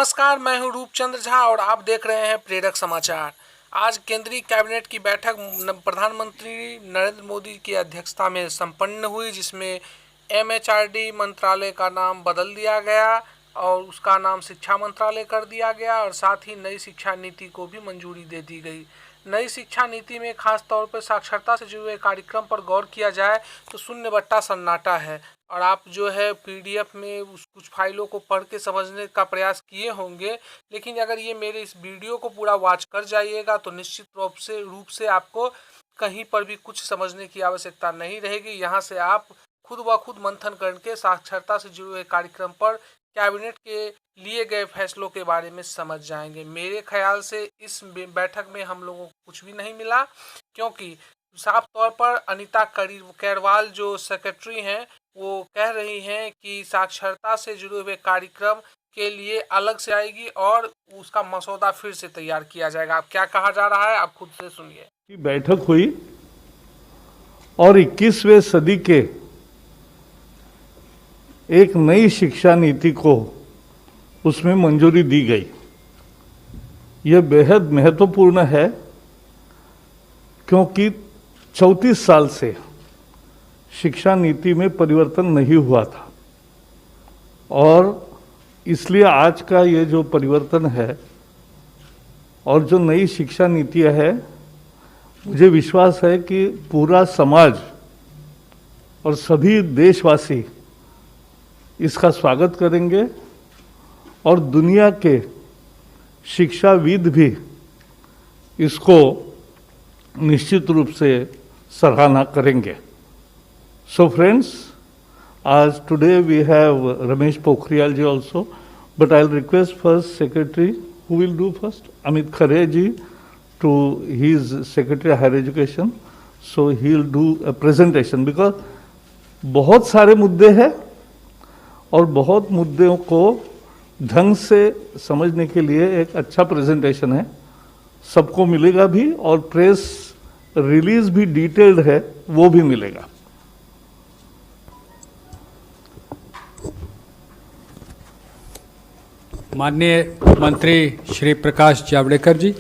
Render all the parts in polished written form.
नमस्कार, मैं हूं रूपचंद्र झा और आप देख रहे हैं प्रेरक समाचार। आज केंद्रीय कैबिनेट की बैठक प्रधानमंत्री नरेंद्र मोदी की अध्यक्षता में संपन्न हुई, जिसमें एमएचआरडी मंत्रालय का नाम बदल दिया गया और उसका नाम शिक्षा मंत्रालय कर दिया गया और साथ ही नई शिक्षा नीति को भी मंजूरी दे दी गई। नई शिक्षा नीति में खास तौर पर साक्षरता से जुड़े कार्यक्रम पर गौर किया जाए तो शून्य बट्टा सन्नाटा है और आप जो है पीडीएफ में उस कुछ फाइलों को पढ़ के समझने का प्रयास किए होंगे, लेकिन अगर ये मेरे इस वीडियो को पूरा वॉच कर जाइएगा तो निश्चित रूप से आपको कहीं पर भी कुछ समझने की आवश्यकता नहीं रहेगी। यहाँ से आप खुद ब खुद मंथन करके साक्षरता से जुड़े कार्यक्रम पर कैबिनेट के लिए गए फैसलों के बारे में समझ जाएंगे। मेरे ख्याल से इस बैठक में हम लोगों को कुछ भी नहीं मिला, क्योंकि साफ तौर पर अनीता कैरवाल जो सेक्रेटरी हैं वो कह रही हैं कि साक्षरता से जुड़े हुए कार्यक्रम के लिए अलग से आएगी और उसका मसौदा फिर से तैयार किया जाएगा। अब क्या कहा जा रहा है आप खुद से सुनिए। बैठक हुई और 21वें सदी के एक नई शिक्षा नीति को उसमें मंजूरी दी गई। यह बेहद महत्वपूर्ण है क्योंकि 34 साल से शिक्षा नीति में परिवर्तन नहीं हुआ था और इसलिए आज का ये जो परिवर्तन है और जो नई शिक्षा नीति है, मुझे विश्वास है कि पूरा समाज और सभी देशवासी इसका स्वागत करेंगे और दुनिया के शिक्षाविद भी इसको निश्चित रूप से सराहना करेंगे। So friends, as today we have Ramesh Pokhriyal ji also, but I'll request first Secretary, who will do first? Amit Khare ji, he is Secretary of Higher Education, so he'll do a presentation because बहुत सारे मुद्दे हैं और बहुत मुद्दों को ढंग से समझने के लिए एक अच्छा प्रेजेंटेशन है, सबको मिलेगा भी और प्रेस रिलीज भी डिटेल्ड है वो भी मिलेगा। माननीय मंत्री श्री प्रकाश जावड़ेकर जी,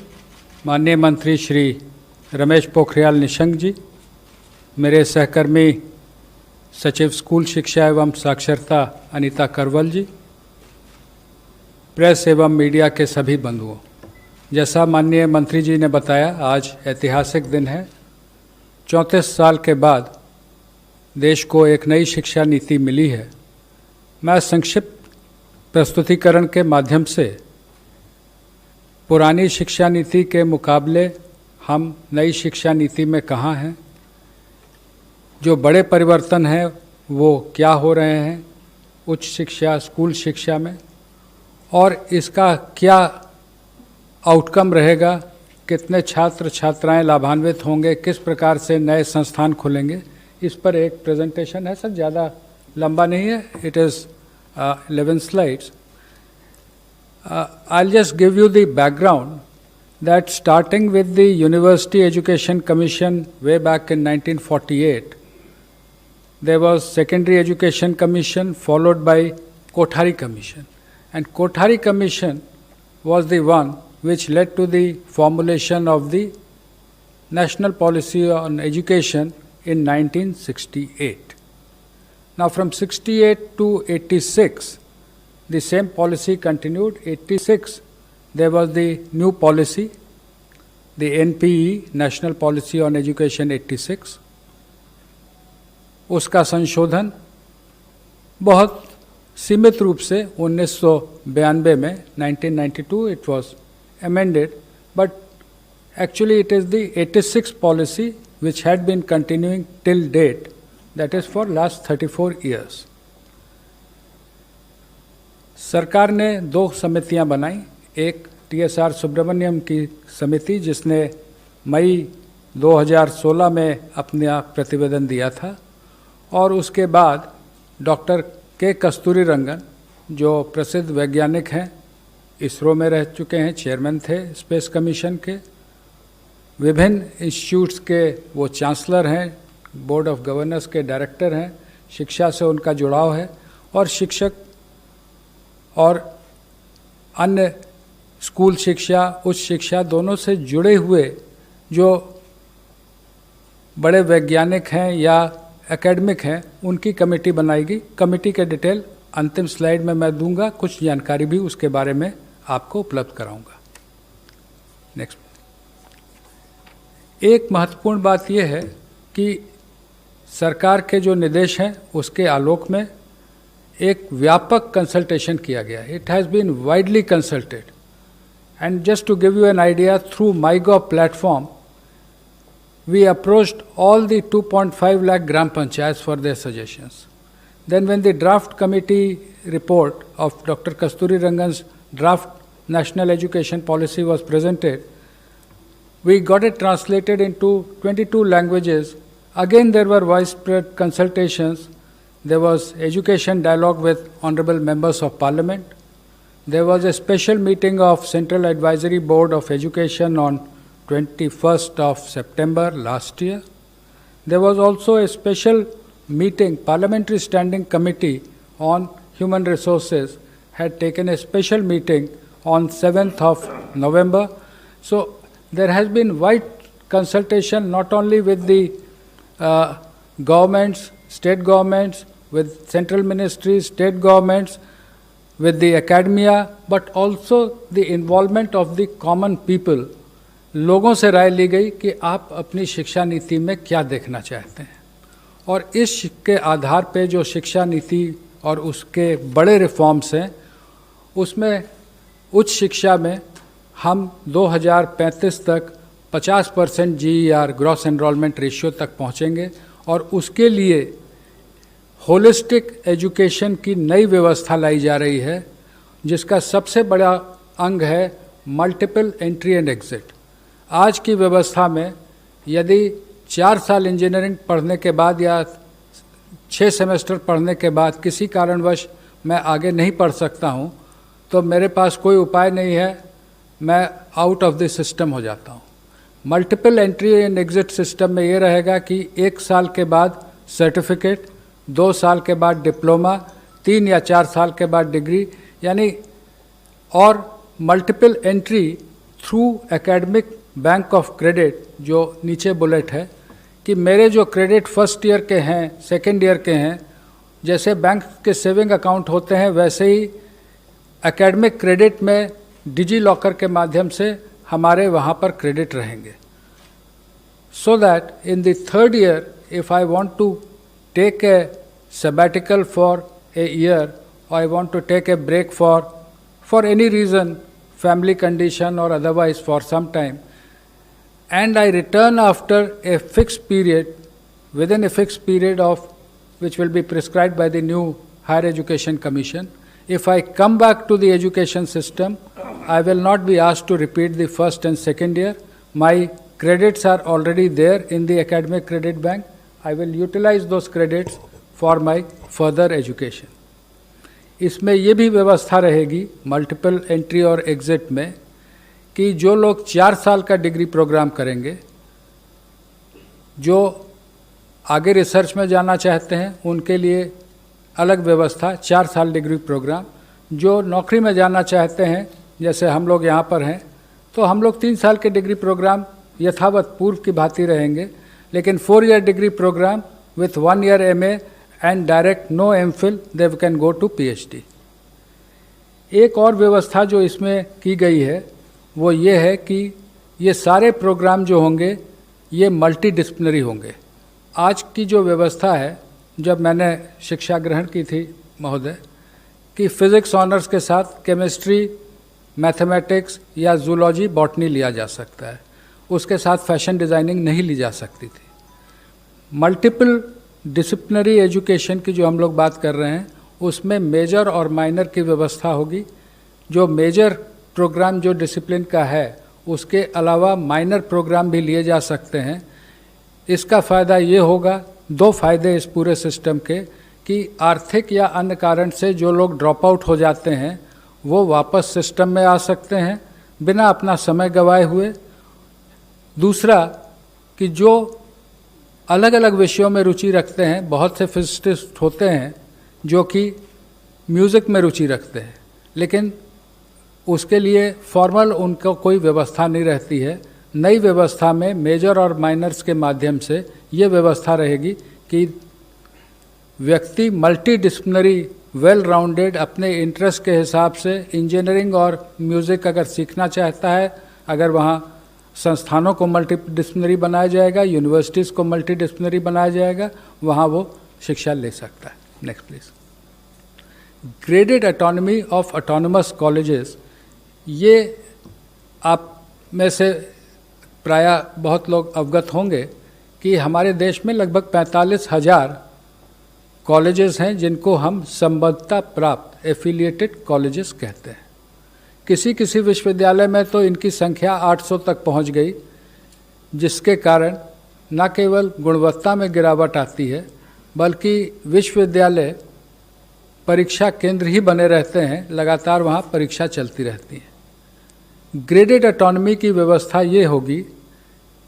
माननीय मंत्री श्री रमेश पोखरियाल निशंक जी, मेरे सहकर्मी सचिव स्कूल शिक्षा एवं साक्षरता अनीता करवल जी, प्रेस एवं मीडिया के सभी बंधुओं, जैसा माननीय मंत्री जी ने बताया, आज ऐतिहासिक दिन है। 34 साल के बाद देश को एक नई शिक्षा नीति मिली है। मैं संक्षिप्त प्रस्तुतिकरण के माध्यम से पुरानी शिक्षा नीति के मुकाबले हम नई शिक्षा नीति में कहाँ हैं, जो बड़े परिवर्तन हैं वो क्या हो रहे हैं उच्च शिक्षा स्कूल शिक्षा में, और इसका क्या आउटकम रहेगा, कितने छात्र छात्राएं लाभान्वित होंगे, किस प्रकार से नए संस्थान खुलेंगे, इस पर एक प्रेजेंटेशन है। सर ज़्यादा लंबा नहीं है, it is 11 slides. I'll just give you the background that starting with the University Education Commission way back in 1948, there was Secondary Education Commission followed by Kothari Commission, and Kothari Commission was the one which led to the formulation of the National Policy on Education in 1968. Now from 68 to 86, the same policy continued. 86, there was the new policy, the NPE, National Policy on Education 86. उसका संशोधन बहुत सीमित रूप से 1992 में 1992 it was amended, but actually it is the 86 policy which had been continuing till date, that is for last 34 years. सरकार ने 2 समितियां बनाई, एक TSR सुब्रमण्यम की समिति जिसने मई 2016 में अपना प्रतिवेदन दिया था, और उसके बाद डॉक्टर के कस्तूरीरंगन जो प्रसिद्ध वैज्ञानिक हैं, इसरो में रह चुके हैं, चेयरमैन थे स्पेस कमीशन के, विभिन्न इंस्टीट्यूट्स के वो चांसलर हैं, बोर्ड ऑफ गवर्नर्स के डायरेक्टर हैं, शिक्षा से उनका जुड़ाव है, और शिक्षक और अन्य स्कूल शिक्षा, उच्च शिक्षा दोनों से जुड़े हुए जो बड़े वैज्ञानिक हैं या एकेडमिक हैं, उनकी कमेटी बनाएगी। कमेटी के डिटेल अंतिम स्लाइड में मैं दूंगा, कुछ जानकारी भी उसके बारे में आपको उपलब्ध कराऊंगा। नेक्स्ट। एक महत्वपूर्ण बात यह है कि सरकार के जो निर्देश हैं उसके आलोक में एक व्यापक कंसल्टेशन किया गया। It has been widely consulted and just to give you an idea, through MyGov platform we approached all the 2.5 lakh gram panchayats for their suggestions. Then when the draft committee report of Dr. Kasturi Rangan's draft national education policy was presented, we got it translated into 22 languages. Again there were widespread consultations. There was education dialogue with honorable members of parliament. There was a special meeting of Central Advisory Board of Education on 21st of September last year. There was also a special meeting, Parliamentary Standing Committee on Human Resources had taken a special meeting on 7th of November. So there has been wide consultation not only with the governments, state governments, with central ministries, state governments, with the academia, but also the involvement of the common people. लोगों से राय ली गई कि आप अपनी शिक्षा नीति में क्या देखना चाहते हैं, और इस के आधार पे जो शिक्षा नीति और उसके बड़े रिफॉर्म्स हैं, उसमें उच्च शिक्षा में हम 2035 तक 50% GER ग्रॉस एनरोलमेंट रेशियो तक पहुंचेंगे, और उसके लिए होलिस्टिक एजुकेशन की नई व्यवस्था लाई जा रही है, जिसका सबसे बड़ा अंग है मल्टीपल एंट्री एंड एग्जिट। आज की व्यवस्था में यदि 4 साल इंजीनियरिंग पढ़ने के बाद या 6 सेमेस्टर पढ़ने के बाद किसी कारणवश मैं आगे नहीं पढ़ सकता हूँ, तो मेरे पास कोई उपाय नहीं है, मैं आउट ऑफ द सिस्टम हो जाता हूँ। Multiple entry and exit system में ये रहेगा कि 1 साल के बाद सर्टिफिकेट, 2 साल के बाद डिप्लोमा, 3 या 4 साल के बाद डिग्री, यानी और multiple entry through academic bank of credit. जो नीचे बुलेट है कि मेरे जो क्रेडिट फर्स्ट ईयर के हैं, सेकेंड ईयर के हैं, जैसे बैंक के सेविंग अकाउंट होते हैं, वैसे ही एकेडमिक क्रेडिट में डिजी लॉकर के माध्यम से हमारे वहाँ पर क्रेडिट रहेंगे। So that in the third year if I want to take a sabbatical for a year, or I want to take a break for any reason, family condition or otherwise for some time, and I return after a fixed period, within a fixed period of which will be prescribed by the new Higher Education Commission. If I come back to the education system, I will not be asked to repeat the first and second year. My credits are already there in the academic credit bank. I will utilize those credits for my further education. इसमें ये भी व्यवस्था रहेगी multiple entry और exit में कि जो लोग 4 साल का डिग्री प्रोग्राम करेंगे, जो आगे रिसर्च में जाना चाहते हैं उनके लिए अलग व्यवस्था 4 साल डिग्री प्रोग्राम, जो नौकरी में जाना चाहते हैं जैसे हम लोग यहाँ पर हैं तो हम लोग 3 साल के डिग्री प्रोग्राम यथावत पूर्व की भांति रहेंगे, लेकिन 4 year degree programme with 1 year MA and direct no MPhil, they can go to PhD. एक और व्यवस्था जो इसमें की गई है वो ये है कि ये सारे प्रोग्राम जो होंगे ये मल्टी डिसिप्लिनरी होंगे। आज की जो व्यवस्था है, जब मैंने शिक्षा ग्रहण की थी महोदय, कि फिज़िक्स ऑनर्स के साथ केमिस्ट्री, मैथमेटिक्स या जूलॉजी, बॉटनी लिया जा सकता है, उसके साथ फैशन डिज़ाइनिंग नहीं ली जा सकती थी। मल्टीपल डिसिप्लिनरी एजुकेशन की जो हम लोग बात कर रहे हैं उसमें मेजर और माइनर की व्यवस्था होगी। जो मेजर प्रोग्राम जो डिसिप्लिन का है उसके अलावा माइनर प्रोग्राम भी लिए जा सकते हैं। इसका फ़ायदा ये होगा, 2 फायदे इस पूरे सिस्टम के, कि आर्थिक या अन्य कारण से जो लोग ड्रॉप आउट हो जाते हैं वो वापस सिस्टम में आ सकते हैं बिना अपना समय गंवाए हुए। दूसरा कि जो अलग अलग विषयों में रुचि रखते हैं, बहुत से फिजिसिस्ट होते हैं जो कि म्यूज़िक में रुचि रखते हैं, लेकिन उसके लिए फॉर्मल उनको कोई व्यवस्था नहीं रहती है। नई व्यवस्था में मेजर और माइनर्स के माध्यम से ये व्यवस्था रहेगी कि व्यक्ति मल्टी डिसिप्लिनरी वेल राउंडेड अपने इंटरेस्ट के हिसाब से इंजीनियरिंग और म्यूज़िक अगर सीखना चाहता है, अगर वहाँ संस्थानों को मल्टी डिसिप्लिनरी बनाया जाएगा, यूनिवर्सिटीज़ को मल्टी डिसिप्लिनरी बनाया जाएगा, वहाँ वो शिक्षा ले सकता है। Next please. Graded autonomy of autonomous colleges, ये आप में से प्रायः बहुत लोग अवगत होंगे कि हमारे देश में लगभग 45,000 कॉलेजेस हैं जिनको हम संबद्धता प्राप्त एफिलिएटेड कॉलेजेस कहते हैं। किसी किसी विश्वविद्यालय में तो इनकी संख्या 800 तक पहुंच गई, जिसके कारण न केवल गुणवत्ता में गिरावट आती है बल्कि विश्वविद्यालय परीक्षा केंद्र ही बने रहते हैं, लगातार वहाँ परीक्षा चलती रहती है। ग्रेडेड ऑटोनॉमी की व्यवस्था ये होगी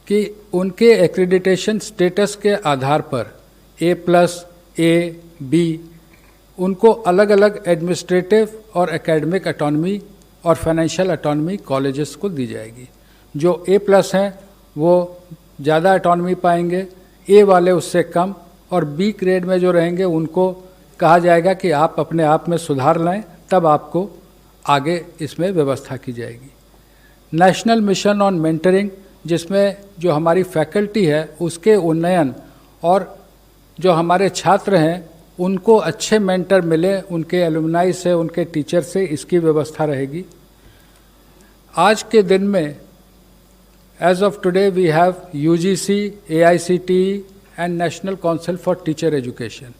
कि उनके एक्रेडिटेशन स्टेटस के आधार पर A+, A, B, उनको अलग अलग एडमिनिस्ट्रेटिव और एकेडमिक ऑटोनॉमी और फाइनेंशियल ऑटोनॉमी कॉलेजेस को दी जाएगी। जो A+ हैं वो ज़्यादा ऑटोनॉमी पाएंगे, A वाले उससे कम, और B ग्रेड में जो रहेंगे उनको कहा जाएगा कि आप अपने आप में सुधार लाएं, तब आपको आगे इसमें व्यवस्था की जाएगी। नेशनल मिशन ऑन मेंटरिंग, जिसमें जो हमारी फैकल्टी है उसके उन्नयन और जो हमारे छात्र हैं उनको अच्छे मेंटर मिले, उनके एलुमनाई से, उनके टीचर से, इसकी व्यवस्था रहेगी। आज के दिन में age of today we have UGC, AICTE and National Council for Teacher Education.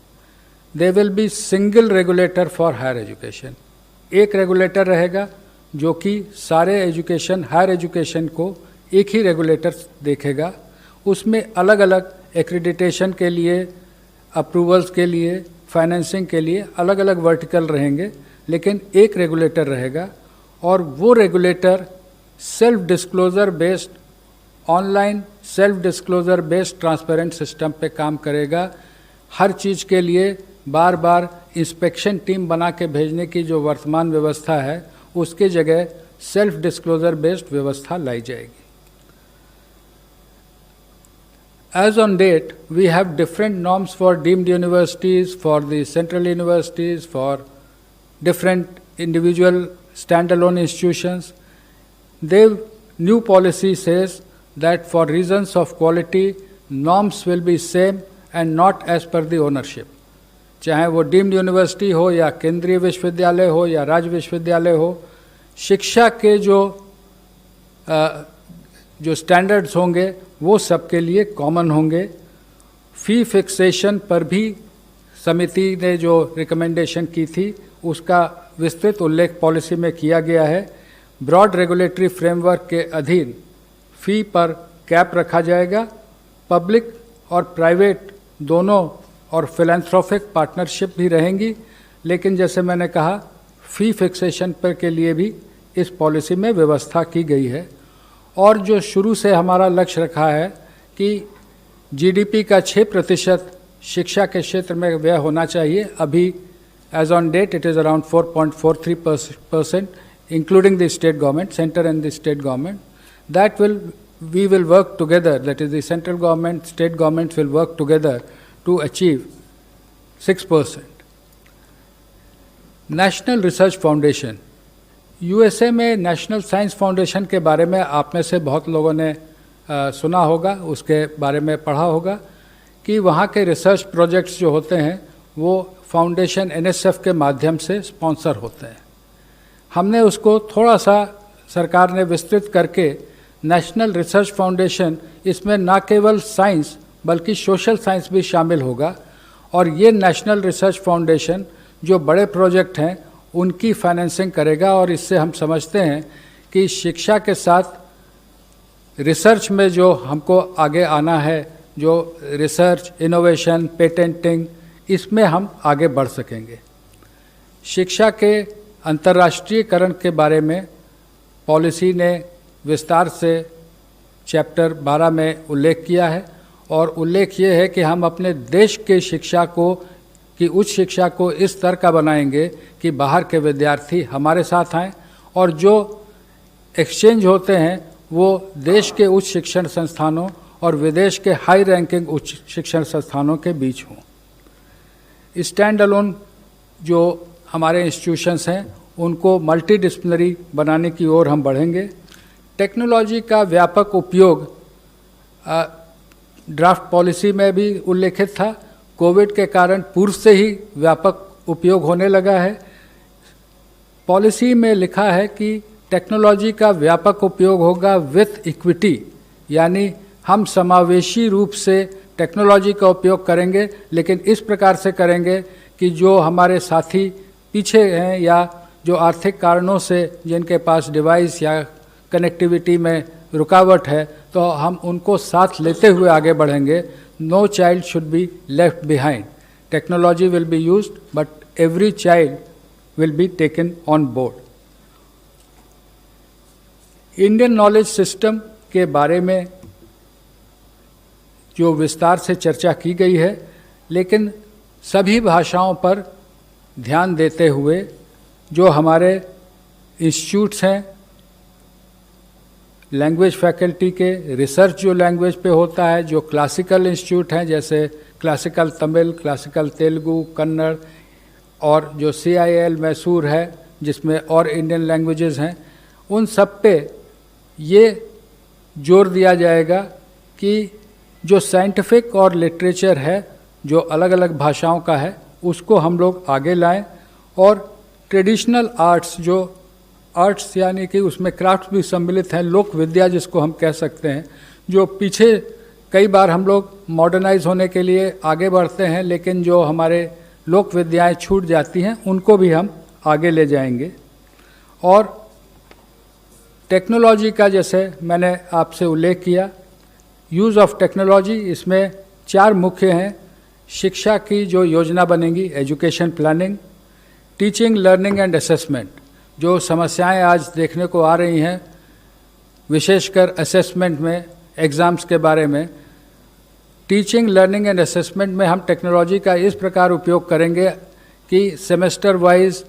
There will be single regulator for higher education. एक रेगुलेटर रहेगा जो कि सारे एजुकेशन, हायर एजुकेशन को एक ही रेगुलेटर देखेगा। उसमें अलग अलग एक्रेडिटेशन के लिए, अप्रूवल्स के लिए, फाइनेंसिंग के लिए अलग अलग वर्टिकल रहेंगे, लेकिन एक रेगुलेटर रहेगा। और वो regulator self disclosure based, online self disclosure based transparent system पे काम करेगा। हर चीज़ के लिए बार बार इंस्पेक्शन टीम बना के भेजने की जो वर्तमान व्यवस्था है, उसके जगह सेल्फ डिस्क्लोजर बेस्ड व्यवस्था लाई जाएगी। As on date, we have different norms for deemed universities, for the central universities, for different individual standalone institutions. The new policy says that for reasons of quality, norms will be same and not as per the ownership. चाहे वो deemed university हो या केंद्रीय विश्वविद्यालय हो या राज्य विश्वविद्यालय हो, शिक्षा के जो स्टैंडर्ड्स होंगे वो सबके लिए कॉमन होंगे। फ़ी फिक्सेशन पर भी समिति ने जो रिकमेंडेशन की थी उसका विस्तृत उल्लेख पॉलिसी में किया गया है। ब्रॉड रेगुलेटरी फ्रेमवर्क के अधीन फ़ी पर कैप रखा जाएगा। पब्लिक और प्राइवेट दोनों और फिलैंथ्रोपिक पार्टनरशिप भी रहेंगी, लेकिन जैसे मैंने कहा फ़ी फिक्सेशन पर के लिए भी इस पॉलिसी में व्यवस्था की गई है। और जो शुरू से हमारा लक्ष्य रखा है कि GDP का 6% शिक्षा के क्षेत्र में व्यय होना चाहिए, अभी as on date it is around 4.43%, including the state government, centre and the state government. That we will work together, that is the central government, state governments will work together to achieve 6%. National research foundation, USA में national science foundation के बारे में आप में से बहुत लोगों ने सुना होगा, उसके बारे में पढ़ा होगा कि वहाँ के रिसर्च प्रोजेक्ट्स जो होते हैं वो फाउंडेशन NSF के माध्यम से स्पॉन्सर होते हैं। हमने उसको थोड़ा सा सरकार ने विस्तृत करके नेशनल रिसर्च फाउंडेशन, इसमें ना केवल साइंस बल्कि सोशल साइंस भी शामिल होगा। और ये नेशनल रिसर्च फाउंडेशन जो बड़े प्रोजेक्ट हैं उनकी फाइनेंसिंग करेगा। और इससे हम समझते हैं कि शिक्षा के साथ रिसर्च में जो हमको आगे आना है, जो रिसर्च, इनोवेशन, पेटेंटिंग, इसमें हम आगे बढ़ सकेंगे। शिक्षा के अंतर्राष्ट्रीयकरण के बारे में पॉलिसी ने विस्तार से चैप्टर 12 में उल्लेख किया है। और उल्लेख ये है कि हम अपने देश के शिक्षा को, की उच्च शिक्षा को इस तरह का बनाएंगे कि बाहर के विद्यार्थी हमारे साथ आएँ और जो एक्सचेंज होते हैं वो देश के उच्च शिक्षण संस्थानों और विदेश के हाई रैंकिंग उच्च शिक्षण संस्थानों के बीच हों। स्टैंड अलोन जो हमारे इंस्टीट्यूशंस हैं उनको मल्टीडिसिप्लिनरी बनाने की ओर हम बढ़ेंगे। टेक्नोलॉजी का व्यापक उपयोग ड्राफ्ट पॉलिसी में भी उल्लेखित था, कोविड के कारण पूर्व से ही व्यापक उपयोग होने लगा है। पॉलिसी में लिखा है कि टेक्नोलॉजी का व्यापक उपयोग होगा विथ इक्विटी, यानी हम समावेशी रूप से टेक्नोलॉजी का उपयोग करेंगे, लेकिन इस प्रकार से करेंगे कि जो हमारे साथी पीछे हैं या जो आर्थिक कारणों से जिनके पास डिवाइस या कनेक्टिविटी में रुकावट है, तो हम उनको साथ लेते हुए आगे बढ़ेंगे। No child should be left behind. Technology will be used but every child will be taken on board. Indian knowledge system के बारे में जो विस्तार से चर्चा की गई है, लेकिन सभी भाषाओं पर ध्यान देते हुए जो हमारे इंस्टीट्यूट्स हैं, लैंग्वेज फैकल्टी के रिसर्च जो लैंग्वेज पे होता है, जो क्लासिकल इंस्टीट्यूट हैं जैसे क्लासिकल तमिल, क्लासिकल तेलुगु, कन्नड़, और जो CIL मैसूर है जिसमें और इंडियन लैंग्वेजेस हैं, उन सब पे ये जोर दिया जाएगा कि जो साइंटिफिक और लिटरेचर है जो अलग अलग भाषाओं का है उसको हम लोग आगे लाएं, और ट्रेडिशनल आर्ट्स, जो आर्ट्स यानी कि उसमें क्राफ्ट भी सम्मिलित हैं, लोक विद्या जिसको हम कह सकते हैं, जो पीछे कई बार हम लोग मॉडर्नाइज होने के लिए आगे बढ़ते हैं लेकिन जो हमारे लोक विद्याएँ छूट जाती हैं उनको भी हम आगे ले जाएंगे। और टेक्नोलॉजी का जैसे मैंने आपसे उल्लेख किया, यूज़ ऑफ टेक्नोलॉजी, इसमें 4 मुख्य हैं। शिक्षा की जो योजना बनेगी, education planning, teaching, learning and assessment, जो समस्याएं आज देखने को आ रही हैं विशेषकर असेसमेंट में, एग्ज़ाम्स के बारे में। टीचिंग, लर्निंग एंड असेसमेंट में हम टेक्नोलॉजी का इस प्रकार उपयोग करेंगे कि semester wise,